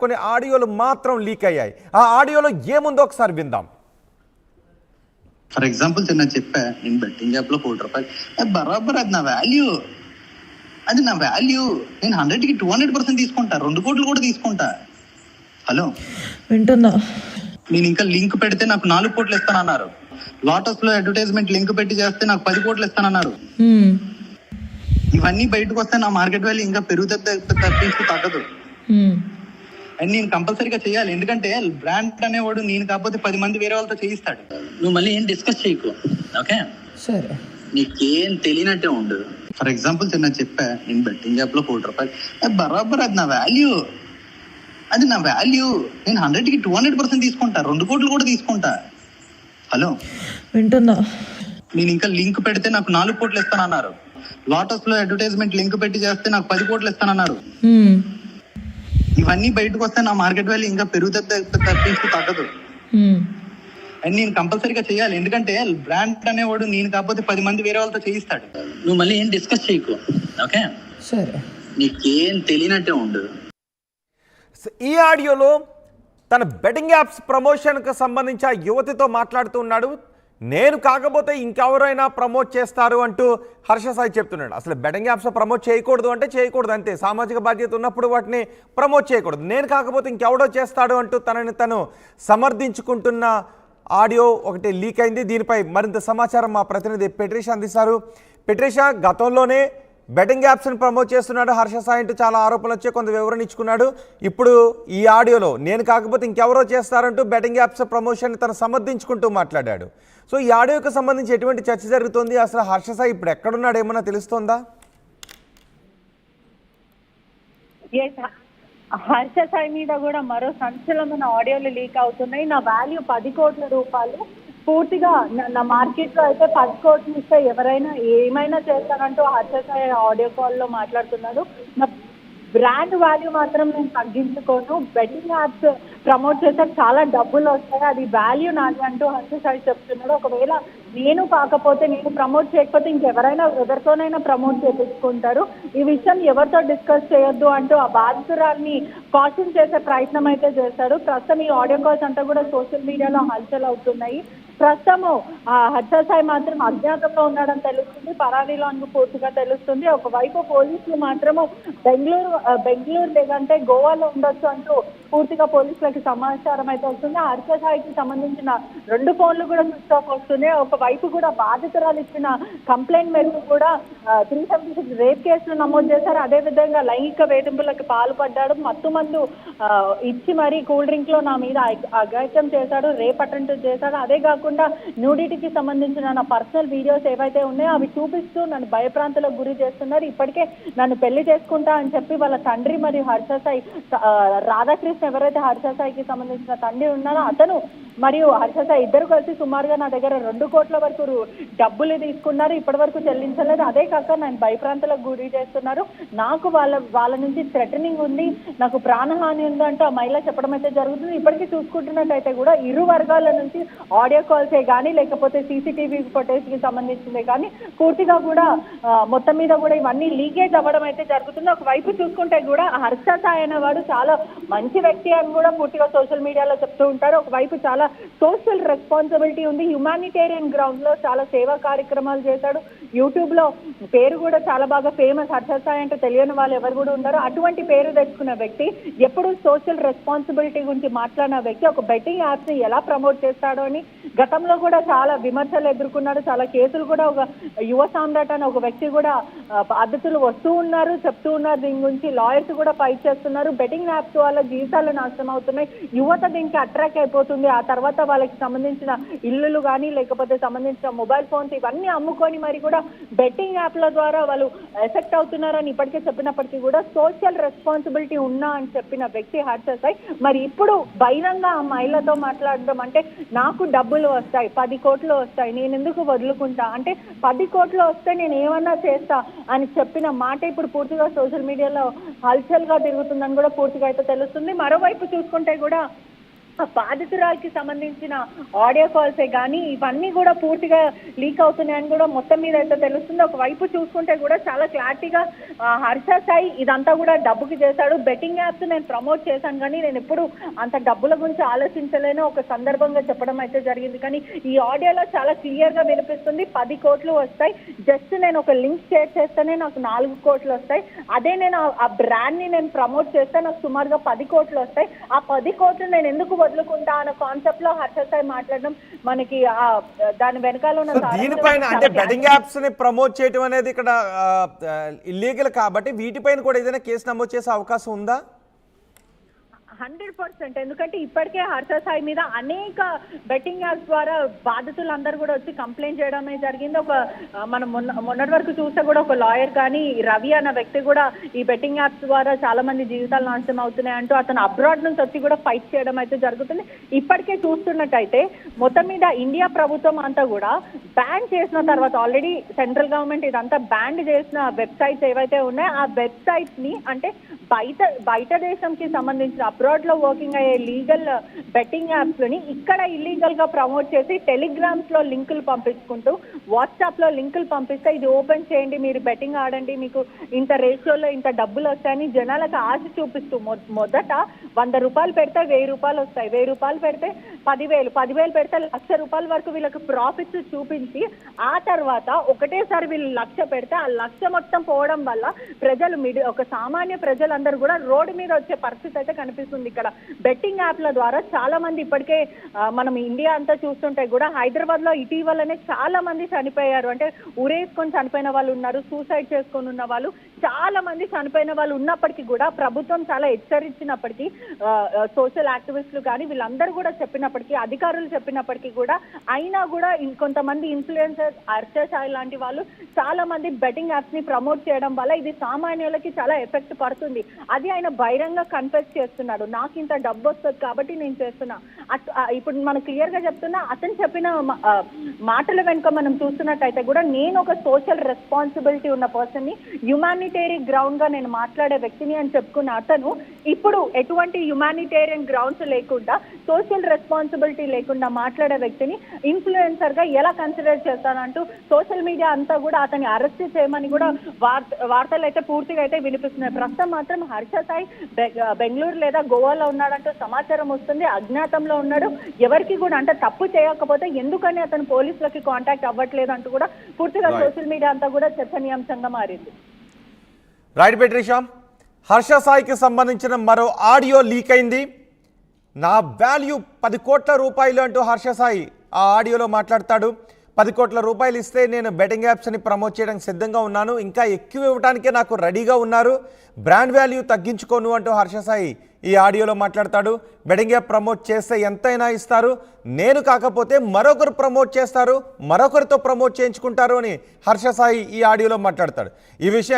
కొన్ని ఆడియోలు మాత్రం లీక్ అయ్యాయి. ఆ ఆడియోలో ఏముందో ఒకసారి విందాం. ఫర్ ఎగ్జాంపుల్ నేను చెప్పా, నేను బెట్టింగ్ యాప్ లో ₹1,00,00,000 బరాబర్ అది నా వాల్యూ, అది నా వాల్యూ. నేను 100కి 200% తీసుకుంటా, 2 కోట్లు కూడా తీసుకుంటా. హలో వింటున్నా. నేను ఇంకా లింక్ పెడితే నాకు 4 కోట్లు ఇస్తానన్నారు. లోటస్ లో అడ్వర్టైజ్మెంట్ లింక్ పెట్టి చేస్తే నాకు 10 కోట్లు ఇస్తానన్నారు. ఇవన్నీ బయటకు వస్తే నా మార్కెట్ వాల్యూ ఇంకా పెరుగుతుంది తప్పించి తగ్గదు. అండ్ నేను కంపల్సరీగా చేయాలి, ఎందుకంటే బ్రాండ్ అనేవాడు నేను కాకపోతే 10 మంది వేరే వాళ్ళతో చేయిస్తాడు. నువ్వు మళ్ళీ ఏం డిస్కస్ చేయకు, ఓకే? సరే, నీకేం తెలియనట్టే ఉండు. ఫర్ ఎగ్జాంపుల్ నేను చెప్పా, నేను బెట్టింగ్ యాప్ లో ₹1,00,00,000 బరాబర్ అది నా వాల్యూ, అది నా వాల్యూ. నేను 100కి 200% తీసుకుంటా, 2 కోట్లు కూడా తీసుకుంటా. హలో వింటున్నా. నేను ఇంకా లింక్ పెడితే నాకు 4 కోట్లు ఇస్తానన్నారు. లోటస్ లో అడ్వర్టైజ్మెంట్ లింక్ పెట్టి చేస్తే నాకు 10 కోట్లు ఇస్తానన్నారు. ఇవన్నీ బయటకు వస్తే నా మార్కెట్ వాల్యూ ఇంకా పెరుగుతుంది తప్పించి తగ్గదు. అండ్ నేను కంపల్సరీగా చేయాలి, ఎందుకంటే బ్రాండ్ అనేవాడు నేను కాకపోతే 10 మంది వేరే వాళ్ళతో చేయిస్తాడు. నువ్వు మళ్ళీ ఏం డిస్కస్ చేయకు, ఓకే? సరే, నీకేం తెలియనట్టే ఉండు. ఈ ఆడియోలో తన బెట్టింగ్ యాప్స్ ప్రమోషన్కి సంబంధించి ఆ యువతితో మాట్లాడుతూ ఉన్నాడు. నేను కాకపోతే ఇంకెవరైనా ప్రమోట్ చేస్తారు అంటూ హర్ష సాయి చెప్తున్నాడు. అసలు బెట్టింగ్ యాప్స్ ప్రమోట్ చేయకూడదు అంటే చేయకూడదు, అంతే. సామాజిక బాధ్యత ఉన్నప్పుడు వాటిని ప్రమోట్ చేయకూడదు. నేను కాకపోతే ఇంకెవడో చేస్తాడు అంటూ తనని తను సమర్థించుకుంటున్న ఆడియో ఒకటి లీక్ అయింది. దీనిపై మరింత సమాచారం మా ప్రతినిధి పెట్రిషా అందిస్తారు. పెట్రిషా, గతంలోనే బెట్టింగ్ యాప్స్ని ప్రమోట్ చేస్తున్నాడు హర్ష సాయి అంటూ చాలా ఆరోపణలు వచ్చే కొంత వివరణ ఇచ్చుకున్నాడు. ఇప్పుడు ఈ ఆడియోలో నేను కాకపోతే ఇంకెవరో చేస్తారంటూ బెట్టింగ్ యాప్స్ ప్రమోషన్ తను సమర్థించుకుంటూ మాట్లాడాడు. సో ఈ ఆడియోకి సంబంధించి ఎటువంటి చర్చ జరుగుతుంది? అసలు హర్ష సాయి ఇప్పుడు ఎక్కడున్నాడు, ఏమన్నా తెలుస్తోందా? హర్ష సాయి మీద కూడా మరో సంచలనమైన ఆడియోలు లీక్ అవుతున్నాయి. నా వాల్యూ 10 కోట్ల రూపాయలు. పూర్తిగా నా మార్కెట్ లో అయితే 10 కోట్లు ఇస్తే ఎవరైనా ఏమైనా చేస్తానంటూ హర్ష సాయి ఆడియో కాల్ లో మాట్లాడుతున్నాడు. నా బ్రాండ్ వాల్యూ మాత్రం నేను తగ్గించుకోను, బెట్టింగ్ యాప్స్ ప్రమోట్ చేస్తే చాలా డబ్బులు వస్తాయి, అది వాల్యూ నాది అంటూ హర్ష సాయి చెప్తున్నాడు. ఒకవేళ నేను కాకపోతే, నేను ప్రమోట్ చేయకపోతే ఇంకెవరైనా ఎవరితోనైనా ప్రమోట్ చేయించుకుంటారు. ఈ విషయం ఎవరితో డిస్కస్ చేయొద్దు అంటూ ఆ బాధితురాల్ని కాషన్ చేసే ప్రయత్నం అయితే చేశాడు. ప్రస్తుతం ఈ ఆడియో కాల్స్ అంతా కూడా సోషల్ మీడియాలో హల్చల్ అవుతున్నాయి. ప్రస్తుతము హర్ష సాయి మాత్రం అజ్ఞాతంలో ఉన్నాడని తెలుస్తుంది, పరారీలో అని పూర్తిగా తెలుస్తుంది. ఒకవైపు పోలీసులు మాత్రము బెంగళూరు లేదంటే గోవాలో ఉండొచ్చు అంటూ పూర్తిగా పోలీసులకి సమాచారం అయితే వస్తుంది. హర్ష సాయికి సంబంధించిన 2 ఫోన్లు కూడా స్విచ్ ఆఫ్ వస్తున్నాయి. ఒకవైపు కూడా బాధితురాలు ఇచ్చిన కంప్లైంట్ మేరకు కూడా 376 రేప్ కేసులు నమోదు చేశారు. అదేవిధంగా లైంగిక వేధింపులకు పాల్పడ్డాడు, మత్తుమందు ఇచ్చి మరీ కూల్ డ్రింక్ లో నా మీద అఘాయిత్యం చేశాడు, రేప్ అటెంప్ట్ చేశాడు. అదే కాకుండా న్యూడిటీకి సంబంధించిన నా పర్సనల్ వీడియోస్ ఏవైతే ఉన్నాయో అవి చూపిస్తూ నన్ను భయప్రాంతాలకు గురి చేస్తున్నారు. ఇప్పటికే నన్ను పెళ్లి చేసుకుంటా అని చెప్పి వాళ్ళ తండ్రి మరియు హర్ష సాయి రాధాకృష్ణ ఎవరైతే హర్ష సాయికి సంబంధించిన తండ్రి ఉన్నారో అతను మరియు హర్ష సాయి ఇద్దరు కలిసి సుమారుగా నా దగ్గర 2 కోట్ల వరకు డబ్బులు తీసుకున్నారు, ఇప్పటి వరకు చెల్లించలేదు. అదే కాక నేను భయప్రాంతాలకు గురి చేస్తున్నారు, నాకు వాళ్ళ నుంచి థ్రెటనింగ్ ఉంది, నాకు ప్రాణహాని ఉంది అంటూ ఆ మహిళ చెప్పడం అయితే జరుగుతుంది. ఇప్పటికీ చూసుకుంటున్నట్టయితే కూడా ఇరు వర్గాల నుంచి ఆడియో కాల్సే కానీ లేకపోతే సీసీటీవీ ఫుటేజ్ కి సంబంధించిందే కానీ పూర్తిగా కూడా మొత్తం మీద కూడా ఇవన్నీ లీకేజ్ అవ్వడం అయితే జరుగుతుంది. ఒకవైపు చూసుకుంటే కూడా హర్ష సాయి అనేవాడు చాలా మంచి వ్యక్తి అని కూడా పూర్తిగా సోషల్ మీడియాలో చెప్తూ ఉంటారు. ఒకవైపు చాలా సోషల్ రెస్పాన్సిబిలిటీ ఉంది, హ్యుమానిటేరియన్ గ్రౌండ్ లో చాలా సేవా కార్యక్రమాలు చేశాడు. యూట్యూబ్ లో పేరు కూడా చాలా బాగా ఫేమస్. హర్ష సాయి అంటే తెలియని వాళ్ళు ఎవరు కూడా ఉంటారు. అటువంటి పేరు తెచ్చుకున్న వ్యక్తి, ఎప్పుడు సోషల్ రెస్పాన్సిబిలిటీ గురించి మాట్లాడిన వ్యక్తి ఒక బెట్టింగ్ యాప్స్ ని ఎలా ప్రమోట్ చేస్తాడో అని గతంలో కూడా చాలా విమర్శలు ఎదుర్కొన్నాడు. చాలా కేసులు కూడా ఒక యువ సామ్రాట్ అని ఒక వ్యక్తి కూడా బాధితులు వస్తూ ఉన్నారు, చెప్తూ ఉన్నారు. దీని గురించి లాయర్స్ కూడా ఫైట్ చేస్తున్నారు. బెట్టింగ్ యాప్స్ వల్ల జీవితాలు నాశనం అవుతున్నాయి, యువత దీనికి అట్రాక్ట్ అయిపోతుంది. ఆ తర్వాత వాళ్ళకి సంబంధించిన ఇల్లులు కానీ లేకపోతే సంబంధించిన మొబైల్ ఫోన్స్ ఇవన్నీ అమ్ముకొని మరి కూడా బెట్టింగ్ యాప్ల ద్వారా వాళ్ళు ఎఫెక్ట్ అవుతున్నారని ఇప్పటికే చెప్పినప్పటికీ కూడా సోషల్ రెస్పాన్సిబిలిటీ ఉన్నా అని చెప్పిన వ్యక్తి హర్ష సాయి మరి ఇప్పుడు బహిరంగ ఆ మహిళతో మాట్లాడడం అంటే నాకు డబ్బులు వస్తాయి, 10 కోట్లు వస్తాయి, నేను ఎందుకు వదులుకుంటా అంటే 10 కోట్లు వస్తే నేను ఏమన్నా చేస్తా అని చెప్పిన మాట ఇప్పుడు పూర్తిగా సోషల్ మీడియాలో హల్చల్ గా తిరుగుతుందని కూడా పూర్తిగా అయితే తెలుస్తుంది. మరోవైపు చూసుకుంటే కూడా ఆ బాధితురాలకి సంబంధించిన ఆడియో కాల్సే కానీ ఇవన్నీ కూడా పూర్తిగా లీక్ అవుతున్నాయని కూడా మొత్తం మీద అయితే తెలుస్తుంది. ఒకవైపు చూసుకుంటే కూడా చాలా క్లారిటీగా హర్ష సాయి ఇదంతా కూడా డబ్బుకి చేశాడు, బెట్టింగ్ యాప్స్ నేను ప్రమోట్ చేశాను కానీ నేను ఎప్పుడు అంత డబ్బుల గురించి ఆలోచించలేను ఒక సందర్భంగా చెప్పడం అయితే జరిగింది. కానీ ఈ ఆడియోలో చాలా క్లియర్ గా వినిపిస్తుంది 10 కోట్లు వస్తాయి, జస్ట్ నేను ఒక లింక్ షేర్ చేస్తేనే నాకు 4 కోట్లు వస్తాయి, అదే నేను ఆ బ్రాండ్ ని నేను ప్రమోట్ చేస్తే నాకు సుమారుగా 10 కోట్లు వస్తాయి, ఆ 10 కోట్లు నేను ఎందుకు వదులుకుంటా అన్న కాన్సెప్ట్ లో హర్ష సాయి మాట్లాడడం మనకి దాని వెనకాల ఉన్న దీనిపైన అంటే బెట్టింగ్ యాప్స్ ని ప్రమోట్ చేయడం అనేది ఇక్కడ ఇల్లీగల్ కాబట్టి వీటిపైన కూడా ఏదైనా కేసు నమోదు చేసే అవకాశం ఉందా? 100%. ఎందుకంటే ఇప్పటికే హర్ష సాయి మీద అనేక బెట్టింగ్ యాప్స్ ద్వారా బాధితులందరూ కూడా వచ్చి కంప్లైంట్ చేయడమే జరిగింది. మనం మొన్నటి వరకు చూస్తే కూడా ఒక లాయర్ కానీ రవి అన్న వ్యక్తి కూడా ఈ బెట్టింగ్ యాప్స్ ద్వారా చాలా మంది జీవితాలు నాశనం అవుతున్నాయి అంటూ అతను అబ్రాడ్ నుంచి వచ్చి కూడా ఫైట్ చేయడం అయితే జరుగుతుంది. ఇప్పటికే చూస్తున్నట్టయితే మొత్తం మీద ఇండియా ప్రభుత్వం అంతా కూడా బ్యాన్ చేసిన తర్వాత ఆల్రెడీ సెంట్రల్ గవర్నమెంట్ ఇదంతా బ్యాన్ చేసిన వెబ్సైట్స్ ఏవైతే ఉన్నాయో ఆ వెబ్సైట్స్ ని అంటే బయట దేశంకి సంబంధించిన అబ్రాడ్ లో వర్కింగ్ అయ్యే లీగల్ బెట్టింగ్ యాప్స్ ని ఇక్కడ ఇల్లీగల్ గా ప్రమోట్ చేసి టెలిగ్రామ్స్ లో లింకులు పంపించుకుంటూ వాట్సాప్ లో లింకులు పంపిస్తే ఇది ఓపెన్ చేయండి, మీరు బెట్టింగ్ ఆడండి, మీకు ఇంత రేషియోలో ఇంత డబ్బులు వస్తాయని జనాలకు ఆశ చూపిస్తూ మొదట 100 రూపాయలు పెడితే 1000 రూపాయలు వస్తాయి, 1000 రూపాయలు పెడితే 10,000, 10,000 పెడితే 1,00,000 రూపాయల వరకు వీళ్ళకి ప్రాఫిట్స్ చూపించి ఆ తర్వాత ఒకటేసారి వీళ్ళు 1,00,000 పెడితే ఆ 1,00,000 మొత్తం పోవడం వల్ల ప్రజలు ఒక సామాన్య ప్రజలందరూ కూడా రోడ్డు మీద వచ్చే పరిస్థితి అయితే కనిపిస్తుంది. ఇక్కడ బెట్టింగ్ యాప్ల ద్వారా చాలా మంది ఇప్పటికే మనం ఇండియా అంతా చూస్తుంటే కూడా హైదరాబాద్ లో ఇటీవలనే చాలా మంది చనిపోయారు, అంటే ఉరేసుకొని చనిపోయిన వాళ్ళు ఉన్నారు, సూసైడ్ చేసుకొని ఉన్న వాళ్ళు చాలా మంది చనిపోయిన వాళ్ళు ఉన్నప్పటికీ కూడా ప్రభుత్వం చాలా హెచ్చరించినప్పటికీ సోషల్ యాక్టివిస్టులు కానీ వీళ్ళందరూ కూడా చెప్పినప్పటికీ అధికారులు చెప్పినప్పటికీ కూడా అయినా కూడా ఇంకొంతమంది ఇన్ఫ్లుయెన్సర్స్ హర్ష సాయి లాంటి వాళ్ళు చాలా మంది బెట్టింగ్ యాప్స్ ని ప్రమోట్ చేయడం వల్ల ఇది సామాన్యులకి చాలా ఎఫెక్ట్ పడుతుంది. అది ఆయన బహిరంగ కన్ఫెస్ చేస్తున్నాడు, నాకు ఇంత డబ్బు వస్తుంది కాబట్టి నేను చేస్తున్నా. ఇప్పుడు మనం క్లియర్ గా చెప్తున్నా అతను చెప్పిన మాటల వెనుక మనం చూస్తున్నట్టయితే కూడా నేను ఒక సోషల్ రెస్పాన్సిబిలిటీ ఉన్న పర్సన్ ని, హ్యుమానిటేరియన్ గ్రౌండ్ గా నేను మాట్లాడే వ్యక్తిని అని చెప్పుకున్న అతను ఇప్పుడు ఎటువంటి హ్యుమానిటేరియన్ గ్రౌండ్స్ లేకుండా సోషల్ రెస్పాన్సిబిలిటీ లేకుండా మాట్లాడే వ్యక్తిని ఇన్ఫ్లుయెన్సర్ గా ఎలా కన్సిడర్ చేస్తానంటూ సోషల్ మీడియా అంతా కూడా అతన్ని అరెస్ట్ చేయమని కూడా వార్తలు అయితే పూర్తిగా అయితే వినిపిస్తున్నాయి. ప్రస్తుతం మాత్రం హర్ష సాయి బెంగళూరు లేదా గోవాలో ఉన్నాడంటూ సమాచారం వస్తుంది, అజ్ఞాతంలో ఉన్నాడు, ఎవరికి కూడా అంటే తప్పు చేయకపోతే ఎందుకని అతను పోలీసులకి కాంటాక్ట్ అవ్వట్లేదు అంటూ కూడా పూర్తిగా సోషల్ మీడియా అంతా కూడా చర్చనీయాంశంగా మారింది. రైట్ పెట్రిషా, హర్ష సాయికి సంబంధించిన మరో ఆడియో లీక్ అయింది. నా వాల్యూ 10 కోట్ల రూపాయలు అంటూ హర్ష సాయి ఆ ఆడియోలో మాట్లాడతాడు. 10 కోట్ల రూపాయలు ఇస్తే నేను బెట్టింగ్ యాప్స్ని ప్రమోట్ చేయడానికి సిద్ధంగా ఉన్నాను, ఇంకా ఎక్కువ ఇవ్వడానికే నాకు రెడీగా ఉన్నారు, బ్రాండ్ వాల్యూ తగ్గించుకోను అంటూ హర్ష సాయి ఈ ఆడియోలో మాట్లాడతాడు. బెట్టింగ్ యాప్ ప్రమోట్ చేస్తే ఎంతైనా ఇస్తారు, నేను కాకపోతే మరొకరు ప్రమోట్ చేస్తారు, మరొకరితో ప్రమోట్ చేయించుకుంటారు అని హర్ష సాయి ఈ ఆడియోలో మాట్లాడతాడు. ఈ విషయం